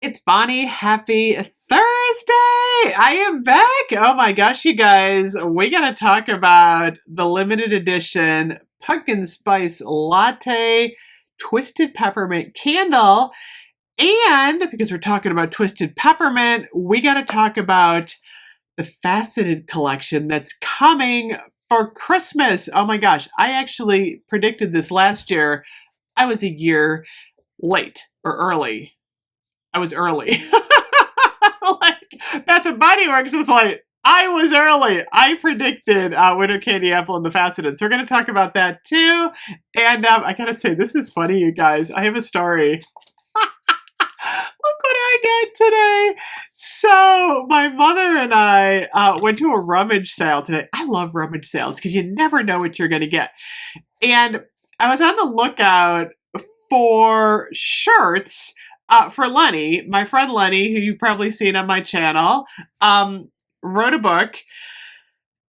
It's Bonnie. Happy Thursday! I am back. Oh my gosh, you guys. We got to talk about the limited edition pumpkin spice latte twisted peppermint candle. And because we're talking about twisted peppermint, we got to talk about the Faceted collection that's coming for Christmas. Oh my gosh, I actually predicted this last year. I was a year late or early. I was early. Like Bath and Body Works was like, I was early. I predicted Winter Candy Apple and the Faceted. So we're going to talk about that too. And I got to say, this is funny, you guys. I have a story. Look what I got today. So my mother and I went to a rummage sale today. I love rummage sales because you never know what you're going to get. And I was on the lookout for shirts for Lenny, my friend Lenny, who you've probably seen on my channel, wrote a book,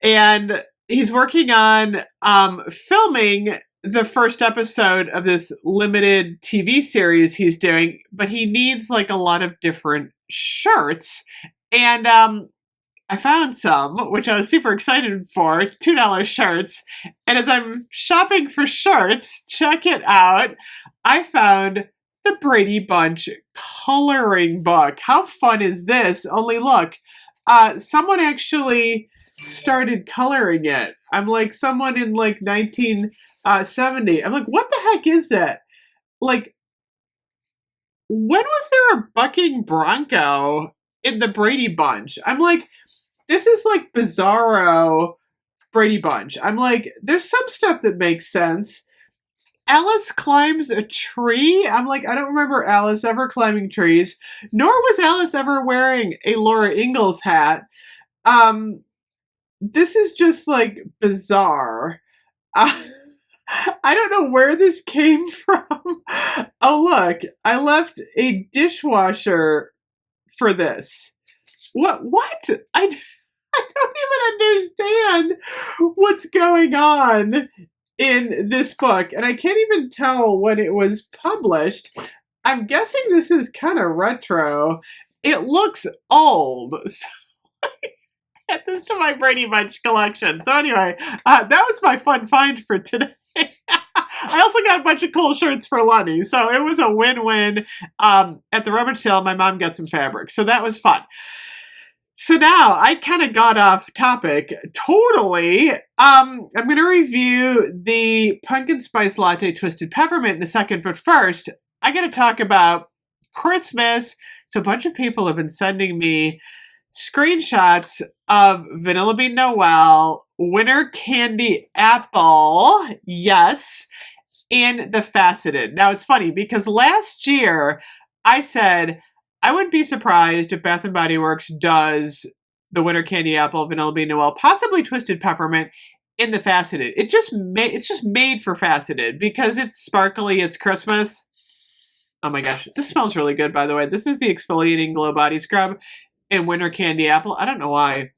and he's working on filming the first episode of this limited TV series he's doing, but he needs like a lot of different shirts. And I found some, which I was super excited for, $2 shirts. And as I'm shopping for shirts, check it out, I found the Brady Bunch coloring book. How fun is this? Only look, someone actually started coloring it. I'm like, someone in like 1970. I'm like, what the heck is that? Like, when was there a bucking bronco in the Brady Bunch? I'm like, this is like bizarro Brady Bunch. I'm like, there's some stuff that makes sense. Alice climbs a tree. I'm like, I don't remember Alice ever climbing trees, nor was Alice ever wearing a Laura Ingalls hat. This is just like bizarre. I don't know where this came from. Oh, look, I left a dishwasher for this. What? I don't even understand what's going on in this book, and I can't even tell when it was published. I'm guessing this is kind of retro. It looks old. So add this to my Brady Bunch collection. So anyway, that was my fun find for today. I also got a bunch of cool shirts for Lenny, so it was a win-win. At the rummage sale, my mom got some fabric, so that was fun. So now I kind of got off topic totally. I'm going to review the pumpkin spice latte twisted peppermint in a second, but first I got to talk about Christmas. So a bunch of people have been sending me screenshots of Vanilla Bean Noel, Winter Candy Apple, yes, and the Faceted. Now it's funny because last year I said I wouldn't be surprised if Bath and Body Works does the Winter Candy Apple, Vanilla Bean Noel, possibly Twisted Peppermint in the Faceted. It's just made for Faceted because it's sparkly, it's Christmas. Oh my gosh, this smells really good, by the way. This is the exfoliating glow body scrub in Winter Candy Apple. I don't know why.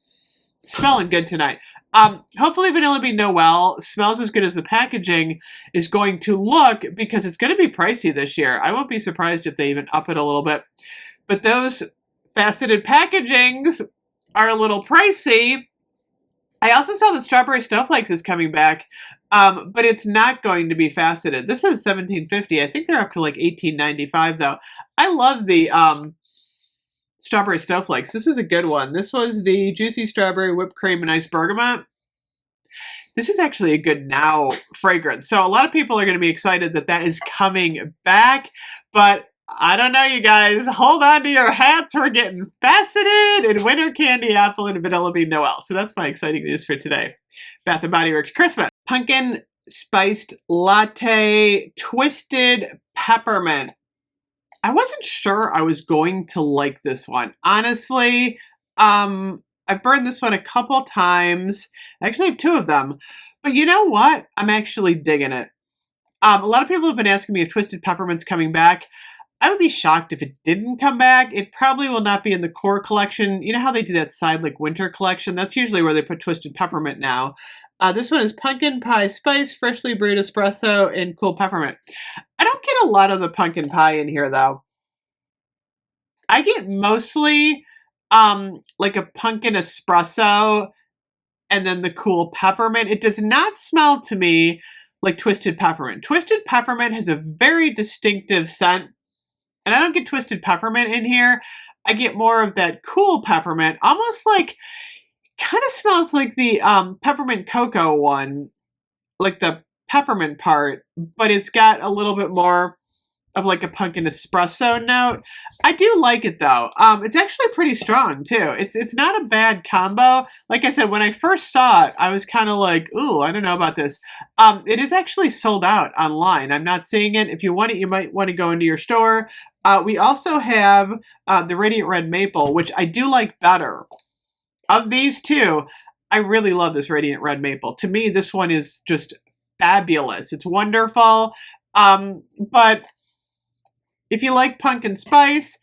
It's smelling good tonight. Hopefully Vanilla Bean Noel smells as good as the packaging is going to look, because it's going to be pricey this year. I won't be surprised if they even up it a little bit. But those faceted packagings are a little pricey. I also saw that Strawberry Snowflakes is coming back, but it's not going to be faceted. This is $17.50. I think they're up to like $18.95 though. I love the Strawberry Snowflakes. This is a good one. This was the Juicy Strawberry Whipped Cream and Iced Bergamot. This is actually a good now fragrance. So a lot of people are going to be excited that that is coming back, but I don't know, you guys. Hold on to your hats. We're getting Faceted and Winter Candy Apple and Vanilla Bean Noel. So that's my exciting news for today. Bath & Body Works Christmas. Pumpkin Spiced Latte Twisted Peppermint. I wasn't sure I was going to like this one. Honestly, I've burned this one a couple times. I actually have two of them. But you know what? I'm actually digging it. A lot of people have been asking me if Twisted Peppermint's coming back. I would be shocked if it didn't come back. It probably will not be in the core collection. You know how they do that side like winter collection? That's usually where they put Twisted Peppermint now. This one is pumpkin pie spice, freshly brewed espresso, and cool peppermint. I don't get a lot of the pumpkin pie in here though. I get mostly like a pumpkin espresso and then the cool peppermint. It does not smell to me like twisted peppermint. Twisted peppermint has a very distinctive scent, and I don't get twisted peppermint in here. I get more of that cool peppermint, almost like, kind of smells like the peppermint cocoa one, like the peppermint part, but it's got a little bit more of like a pumpkin espresso note. I do like it though. It's actually pretty strong too. It's not a bad combo. Like I said, when I first saw it, I was kind of like, ooh, I don't know about this. It is actually sold out online. I'm not seeing it. If you want it, you might want to go into your store. We also have the Radiant Red Maple, which I do like better. Of these two, I really love this Radiant Red Maple. To me, this one is just fabulous. It's wonderful. But if you like pumpkin spice,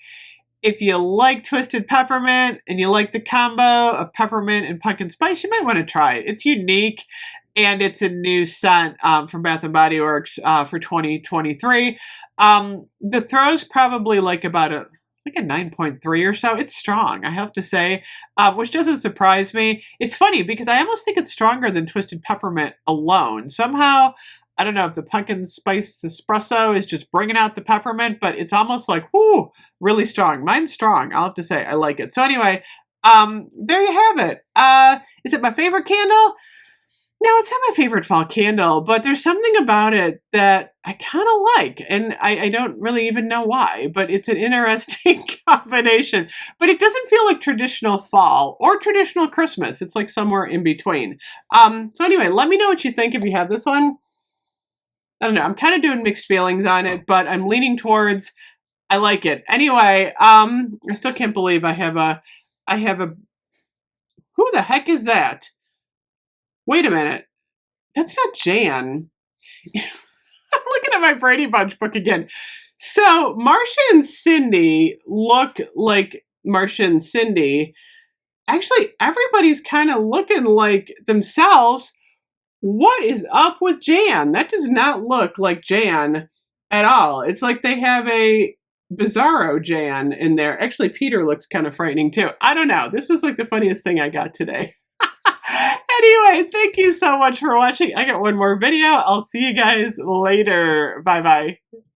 if you like twisted peppermint, and you like the combo of peppermint and pumpkin spice, you might want to try it. It's unique, and it's a new scent from Bath & Body Works for 2023. The throw's probably like about a 9.3 or so. It's strong, I have to say, which doesn't surprise me. It's funny because I almost think it's stronger than twisted peppermint alone. Somehow, I don't know if the pumpkin spice espresso is just bringing out the peppermint, but it's almost like, whoo, really strong. Mine's strong, I'll have to say. I like it. So anyway, there you have it. Is it my favorite candle? No, it's not my favorite fall candle, but there's something about it that I kind of like, and I don't really even know why, but it's an interesting combination. But it doesn't feel like traditional fall or traditional Christmas. It's like somewhere in between. So anyway, let me know what you think if you have this one. I don't know. I'm kind of doing mixed feelings on it, but I'm leaning towards I like it. Anyway, I still can't believe I have a who the heck is that? Wait a minute. That's not Jan. I'm looking at my Brady Bunch book again. So Marcia and Cindy look like Marcia and Cindy. Actually, everybody's kind of looking like themselves. What is up with Jan? That does not look like Jan at all. It's like they have a Bizarro Jan in there. Actually, Peter looks kind of frightening too. I don't know. This was like the funniest thing I got today. Anyway, thank you so much for watching. I got one more video. I'll see you guys later. Bye-bye.